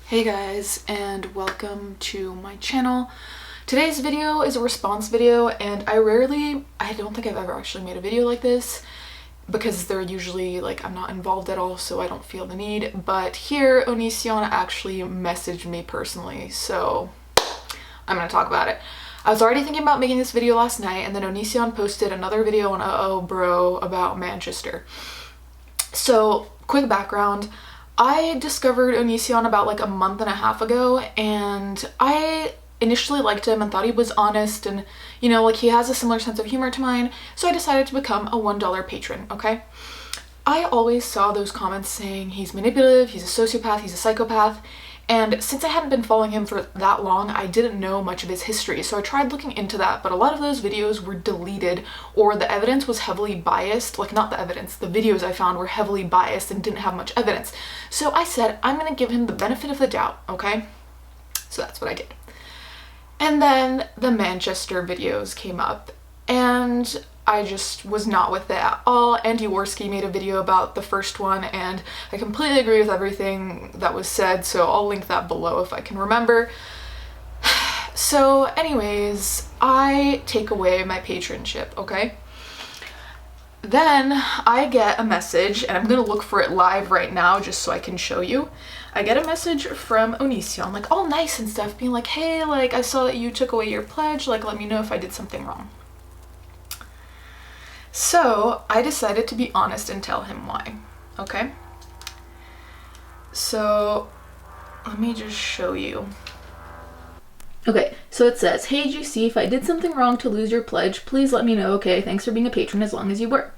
Hey guys, and welcome to my channel. Today's video is a response video, and I don't think I've ever actually made a video like this because they're usually like I'm not involved at all, so I don't feel the need. But here, ONISION actually messaged me personally, so I'm gonna talk about it. I was already thinking about making this video last night, and then ONISION posted another video on Uh-Oh Bro about Manchester. So, quick background. I discovered ONISION about like a month and a half ago, and I initially liked him and thought he was honest and, you know, like he has a similar sense of humor to mine, so I decided to become a $1 patron, okay? I always saw those comments saying he's manipulative, he's a sociopath, he's a psychopath, and since I hadn't been following him for that long, I didn't know much of his history, so I tried looking into that, but a lot of those videos were deleted, or the evidence was heavily biased. Like, not the evidence, the videos I found were heavily biased and didn't have much evidence. So I said, I'm gonna give him the benefit of the doubt, okay? So that's what I did. And then the Manchester videos came up, and I just was not with it at all. Andy Worski made a video about the first one, and I completely agree with everything that was said, so I'll link that below if I can remember. So anyways, I take away my patronship, okay? Then I get a message, and I'm gonna look for it live right now just so I can show you. I get a message from ONISION, like all nice and stuff, being like, hey, like I saw that you took away your pledge, like let me know if I did something wrong. So I decided to be honest and tell him why, okay? So let me just show you. Okay, so it says, hey GC, if I did something wrong to lose your pledge, please let me know, okay? Thanks for being a patron as long as you were.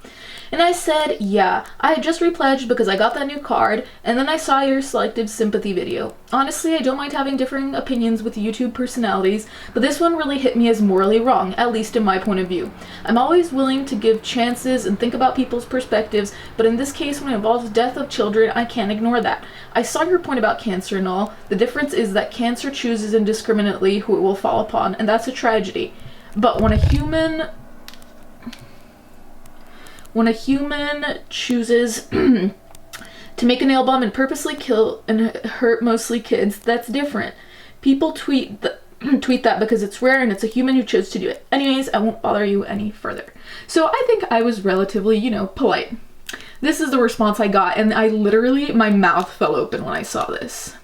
And I said, yeah, I had just repledged because I got that new card, and then I saw your selective sympathy video. Honestly, I don't mind having differing opinions with YouTube personalities, but this one really hit me as morally wrong, at least in my point of view. I'm always willing to give chances and think about people's perspectives, but in this case, when it involves death of children, I can't ignore that. I saw your point about cancer and all. The difference is that cancer chooses indiscriminately who it will fall upon, and that's a tragedy. But when a human chooses to make a nail bomb and purposely kill and hurt mostly kids, that's different. People tweet that because it's rare and it's a human who chose to do it. Anyways, I won't bother you any further. So I think I was relatively, polite. This is the response I got, and my mouth fell open when I saw this.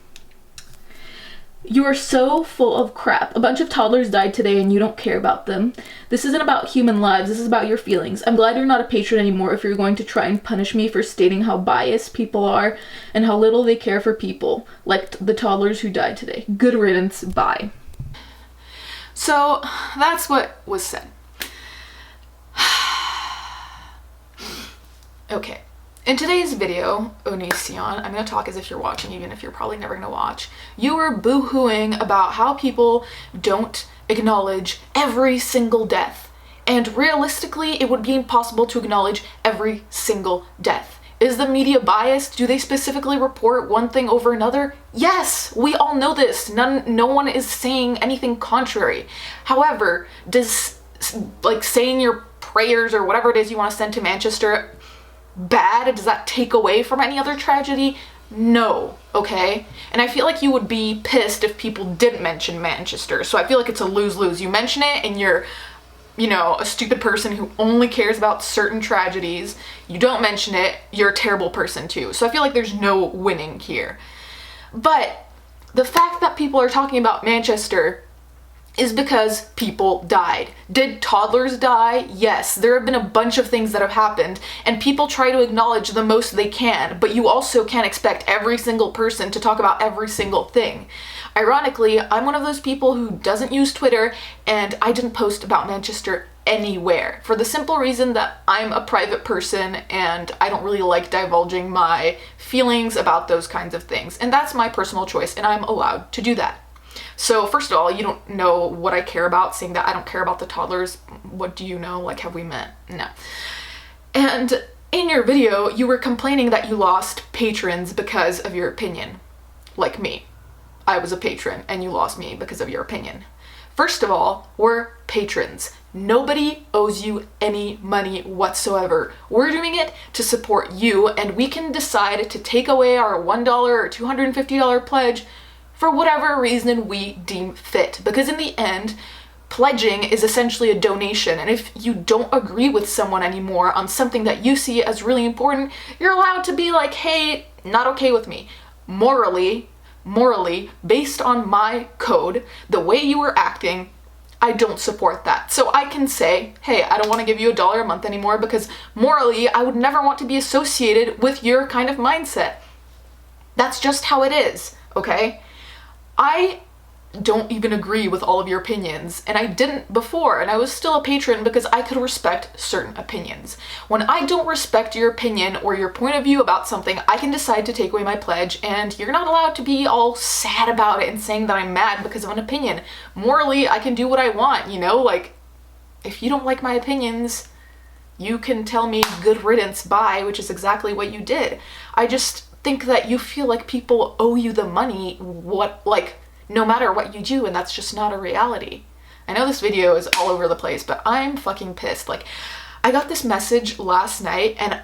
You are so full of crap. A bunch of toddlers died today and you don't care about them. This isn't about human lives, this is about your feelings. I'm glad you're not a patron anymore if you're going to try and punish me for stating how biased people are and how little they care for people, like the toddlers who died today. Good riddance, bye. So that's what was said. Okay. In today's video, ONISION, I'm going to talk as if you're watching, even if you're probably never going to watch. You were boo-hooing about how people don't acknowledge every single death. And realistically, it would be impossible to acknowledge every single death. Is the media biased? Do they specifically report one thing over another? Yes, we all know this. No one is saying anything contrary. However, does like saying your prayers or whatever it is you want to send to Manchester bad? Does that take away from any other tragedy? No, okay? And I feel like you would be pissed if people didn't mention Manchester, so I feel like it's a lose-lose. You mention it and you're, a stupid person who only cares about certain tragedies. You don't mention it, you're a terrible person too. So I feel like there's no winning here. But the fact that people are talking about Manchester is because people died. Did toddlers die? Yes. There have been a bunch of things that have happened, and people try to acknowledge the most they can, but you also can't expect every single person to talk about every single thing. Ironically, I'm one of those people who doesn't use Twitter, and I didn't post about Manchester anywhere, for the simple reason that I'm a private person and I don't really like divulging my feelings about those kinds of things, and that's my personal choice, and I'm allowed to do that. So first of all, you don't know what I care about, saying that I don't care about the toddlers. What do you know? Like, have we met? No. And in your video, you were complaining that you lost patrons because of your opinion. Like me. I was a patron and you lost me because of your opinion. First of all, we're patrons. Nobody owes you any money whatsoever. We're doing it to support you, and we can decide to take away our $1 or $250 pledge for whatever reason we deem fit. Because in the end, pledging is essentially a donation, and if you don't agree with someone anymore on something that you see as really important, you're allowed to be like, hey, not okay with me. Morally, based on my code, the way you were acting, I don't support that. So I can say, hey, I don't want to give you $1 a month anymore because morally, I would never want to be associated with your kind of mindset. That's just how it is, okay? I don't even agree with all of your opinions, and I didn't before, and I was still a patron because I could respect certain opinions. When I don't respect your opinion or your point of view about something, I can decide to take away my pledge, and you're not allowed to be all sad about it and saying that I'm mad because of an opinion. Morally, I can do what I want, you know? Like, if you don't like my opinions, you can tell me good riddance, bye, which is exactly what you did. I just think that you feel like people owe you the money, no matter what you do, and that's just not a reality. I know this video is all over the place, but I'm fucking pissed. Like, I got this message last night and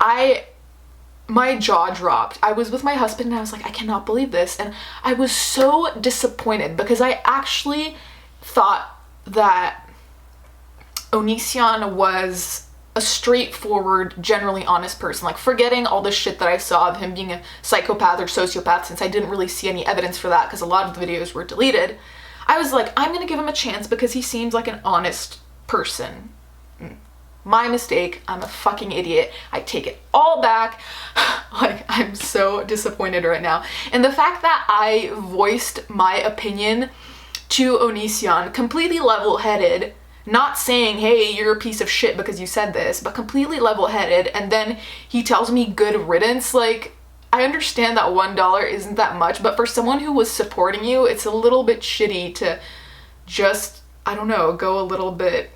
my jaw dropped. I was with my husband and I was like, I cannot believe this. And I was so disappointed because I actually thought that ONISION was a straightforward, generally honest person, like forgetting all the shit that I saw of him being a psychopath or sociopath, since I didn't really see any evidence for that because a lot of the videos were deleted. I was like, I'm gonna give him a chance because he seems like an honest person. My mistake, I'm a fucking idiot. I take it all back. Like, I'm so disappointed right now. And the fact that I voiced my opinion to ONISION completely level-headed, not saying, hey, you're a piece of shit because you said this, but completely level-headed, and then he tells me good riddance. Like, I understand that $1 isn't that much, but for someone who was supporting you, it's a little bit shitty to just, I don't know, go a little bit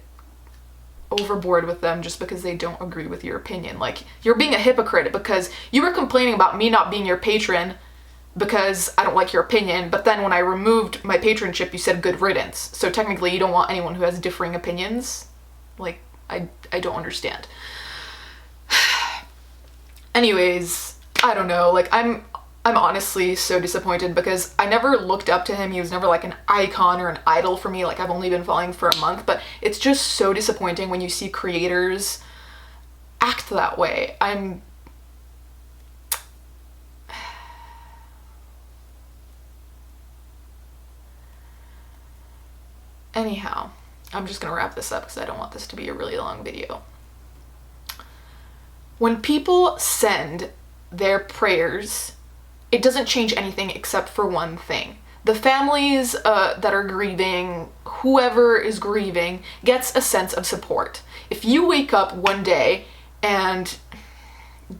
overboard with them just because they don't agree with your opinion. Like, you're being a hypocrite because you were complaining about me not being your patron because I don't like your opinion, but then when I removed my patronship, you said good riddance. So technically you don't want anyone who has differing opinions? Like, I don't understand. Anyways, I don't know, like, I'm honestly so disappointed because I never looked up to him. He was never like an icon or an idol for me. Like, I've only been following for a month, but it's just so disappointing when you see creators act that way. Anyhow, I'm just gonna wrap this up because I don't want this to be a really long video. When people send their prayers, it doesn't change anything except for one thing. The families that are grieving, whoever is grieving, gets a sense of support. If you wake up one day and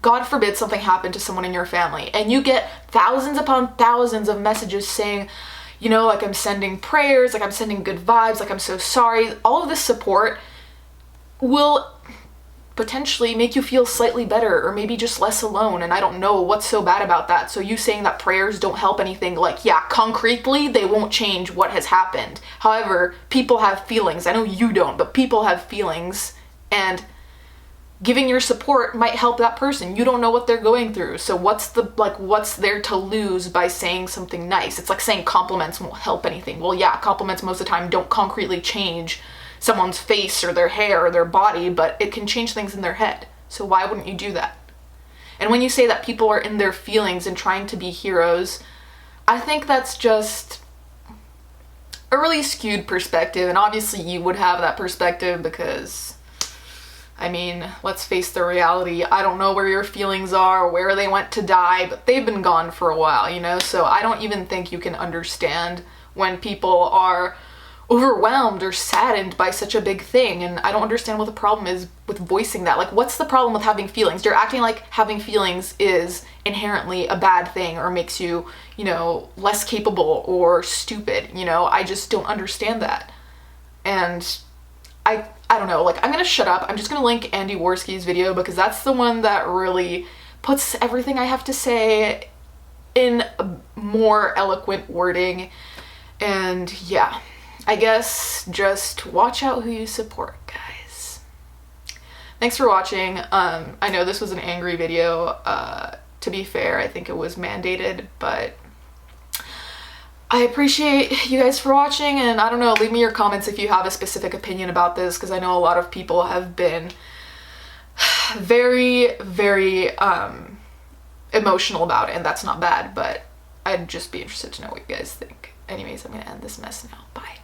God forbid something happened to someone in your family and you get thousands upon thousands of messages saying, you know, like, I'm sending prayers, like, I'm sending good vibes, like, I'm so sorry, all of this support will potentially make you feel slightly better or maybe just less alone, and I don't know what's so bad about that. So you saying that prayers don't help anything, like, yeah, concretely they won't change what has happened. However, people have feelings. I know you don't, but people have feelings, and giving your support might help that person. You don't know what they're going through, so what's there to lose by saying something nice? It's like saying compliments won't help anything. Well, yeah, compliments most of the time don't concretely change someone's face or their hair or their body, but it can change things in their head. So why wouldn't you do that? And when you say that people are in their feelings and trying to be heroes, I think that's just a really skewed perspective, and obviously you would have that perspective because, I mean, let's face the reality. I don't know where your feelings are or where they went to die, but they've been gone for a while, you know? So I don't even think you can understand when people are overwhelmed or saddened by such a big thing, and I don't understand what the problem is with voicing that. Like, what's the problem with having feelings? You're acting like having feelings is inherently a bad thing or makes you, you know, less capable or stupid, you know? I just don't understand that. And I don't know, like, I'm gonna shut up. I'm just gonna link Andy Worski's video because that's the one that really puts everything I have to say in more eloquent wording. And yeah, I guess just watch out who you support, guys. Thanks for watching. I know this was an angry video. To be fair, I think it was mandated, but I appreciate you guys for watching, and I don't know, leave me your comments if you have a specific opinion about this, because I know a lot of people have been very, very emotional about it, and that's not bad, but I'd just be interested to know what you guys think. Anyways, I'm gonna end this mess now. Bye.